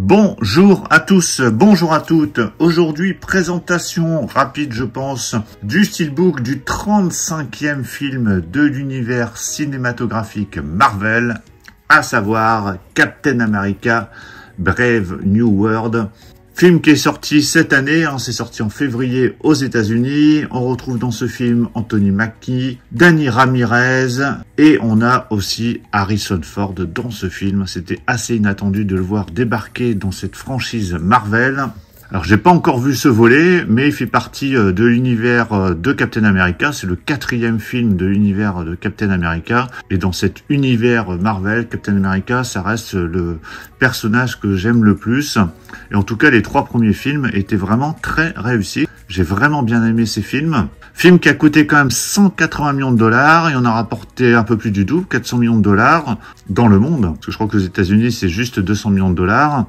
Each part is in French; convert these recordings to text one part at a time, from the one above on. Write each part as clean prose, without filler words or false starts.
Bonjour à tous, bonjour à toutes. Aujourd'hui, présentation rapide, je pense, du steelbook du 35e film de l'univers cinématographique Marvel, à savoir Captain America Brave New World. Film qui est sorti cette année, c'est sorti en février aux États-Unis. On retrouve dans ce film Anthony Mackie, Danny Ramirez et on a aussi Harrison Ford dans ce film. C'était assez inattendu de le voir débarquer dans cette franchise Marvel. Alors, j'ai pas encore vu ce volet, mais il fait partie de l'univers de Captain America. C'est le 4e film de l'univers de Captain America. Et dans cet univers Marvel, Captain America, ça reste le personnage que j'aime le plus. Et en tout cas, les 3 premiers films étaient vraiment très réussis. J'ai vraiment bien aimé ces films. Film qui a coûté quand même 180 millions de dollars et on a rapporté un peu plus du double, 400 millions de dollars dans le monde. Parce que je crois que aux États-Unis, c'est juste 200 millions de dollars.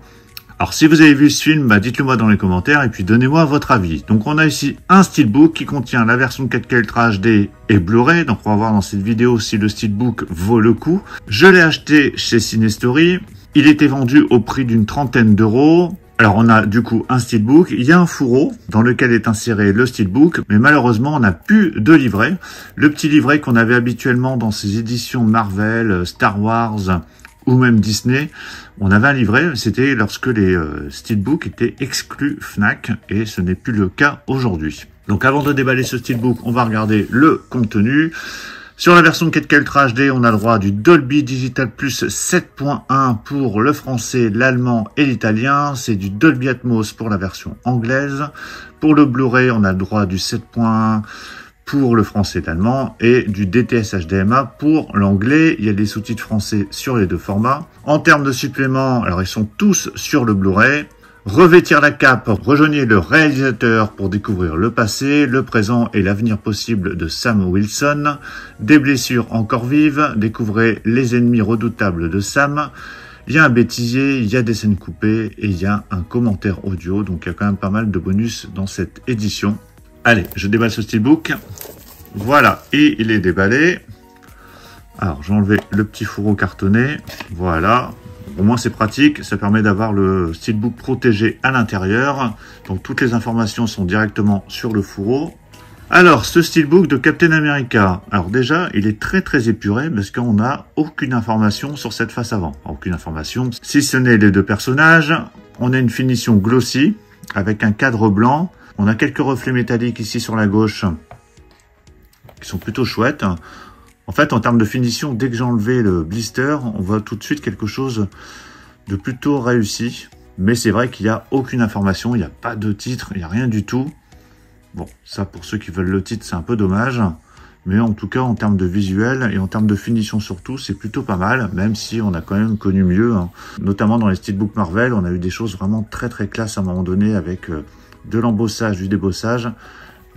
Alors, si vous avez vu ce film, dites-le moi dans les commentaires et puis donnez-moi votre avis. Donc, on a ici un steelbook qui contient la version 4K Ultra HD et Blu-ray. Donc, on va voir dans cette vidéo si le steelbook vaut le coup. Je l'ai acheté chez Cinestory. Il était vendu au prix d'une trentaine d'euros. Alors, on a du coup un steelbook. Il y a un fourreau dans lequel est inséré le steelbook. Mais malheureusement, on n'a plus de livret. Le petit livret qu'on avait habituellement dans ces éditions Marvel, Star Wars ou même Disney, on avait un livret, c'était lorsque les steelbooks étaient exclus Fnac, et ce n'est plus le cas aujourd'hui. Donc avant de déballer ce steelbook, on va regarder le contenu. Sur la version 4K Ultra HD, on a le droit du Dolby Digital Plus 7.1 pour le français, l'allemand et l'italien. C'est du Dolby Atmos pour la version anglaise. Pour le Blu-ray, on a le droit du 7.1 pour le français et l'allemand, et du DTS HDMA pour l'anglais. Il y a des sous-titres français sur les 2 formats. En termes de suppléments, alors ils sont tous sur le Blu-ray. Revêtir la cape, rejoignez le réalisateur pour découvrir le passé, le présent et l'avenir possible de Sam Wilson. Des blessures encore vives, découvrez les ennemis redoutables de Sam. Il y a un bêtisier, il y a des scènes coupées et il y a un commentaire audio. Donc il y a quand même pas mal de bonus dans cette édition. Allez, je déballe ce steelbook. Voilà, et il est déballé. Alors, j'ai enlevé le petit fourreau cartonné. Voilà. Au moins, c'est pratique. Ça permet d'avoir le steelbook protégé à l'intérieur. Donc, toutes les informations sont directement sur le fourreau. Alors, ce steelbook de Captain America. Alors déjà, il est très épuré parce qu'on n'a aucune information sur cette face avant. Aucune information. Si ce n'est les 2 personnages, on a une finition glossy avec un cadre blanc. On a quelques reflets métalliques ici sur la gauche qui sont plutôt chouettes. En fait, en termes de finition, dès que j'ai enlevé le blister, on voit tout de suite quelque chose de plutôt réussi. Mais c'est vrai qu'il n'y a aucune information, il n'y a pas de titre, il n'y a rien du tout. Bon, ça pour ceux qui veulent le titre, c'est un peu dommage. Mais en tout cas, en termes de visuel et en termes de finition surtout, c'est plutôt pas mal, même si on a quand même connu mieux. Notamment dans les steelbooks Marvel, on a eu des choses vraiment très classe à un moment donné avec de l'embossage, du débossage.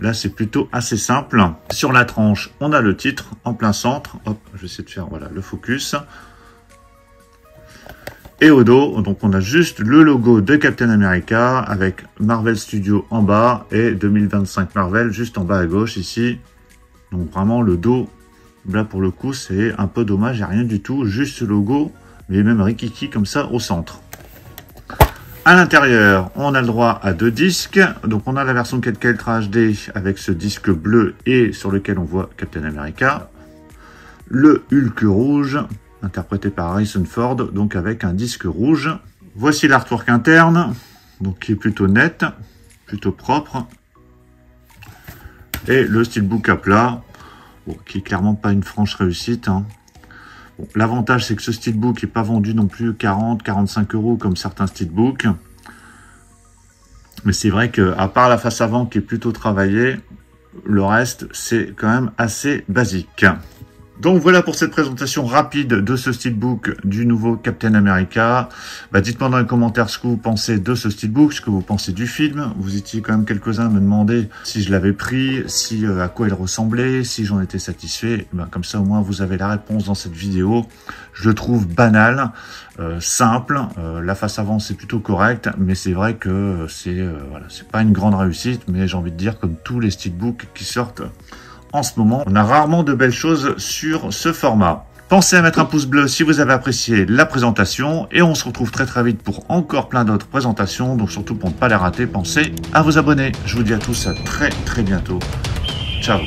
Là, c'est plutôt assez simple. Sur la tranche, on a le titre en plein centre. Hop, je vais essayer de faire voilà, le focus. Et au dos, donc on a juste le logo de Captain America avec Marvel Studios en bas et 2025 Marvel juste en bas à gauche ici. Donc vraiment le dos, là pour le coup, c'est un peu dommage, il n'y a rien du tout, juste ce logo, mais même rikiki comme ça au centre. À l'intérieur, on a le droit à 2 disques. Donc, on a la version 4K Ultra HD avec ce disque bleu et sur lequel on voit Captain America. Le Hulk rouge, interprété par Harrison Ford, donc avec un disque rouge. Voici l'artwork interne, donc qui est plutôt net, plutôt propre. Et le steelbook à plat, bon, qui est clairement pas une franche réussite. Bon, l'avantage, c'est que ce steelbook n'est pas vendu non plus 40-45 € comme certains steelbooks. Mais c'est vrai qu'à part la face avant qui est plutôt travaillée, le reste, c'est quand même assez basique. Donc voilà pour cette présentation rapide de ce steelbook du nouveau Captain America. Dites-moi dans les commentaires ce que vous pensez de ce steelbook, ce que vous pensez du film. Vous étiez quand même quelques-uns à me demander si je l'avais pris, si à quoi il ressemblait, si j'en étais satisfait. Comme ça au moins vous avez la réponse dans cette vidéo. Je le trouve banal, simple. La face avant c'est plutôt correct, mais c'est vrai que c'est pas une grande réussite. Mais j'ai envie de dire comme tous les steelbooks qui sortent en ce moment, on a rarement de belles choses sur ce format. Pensez à mettre un pouce bleu si vous avez apprécié la présentation et on se retrouve très très vite pour encore plein d'autres présentations. Donc surtout pour ne pas les rater, pensez à vous abonner. Je vous dis à tous à très très bientôt. Ciao.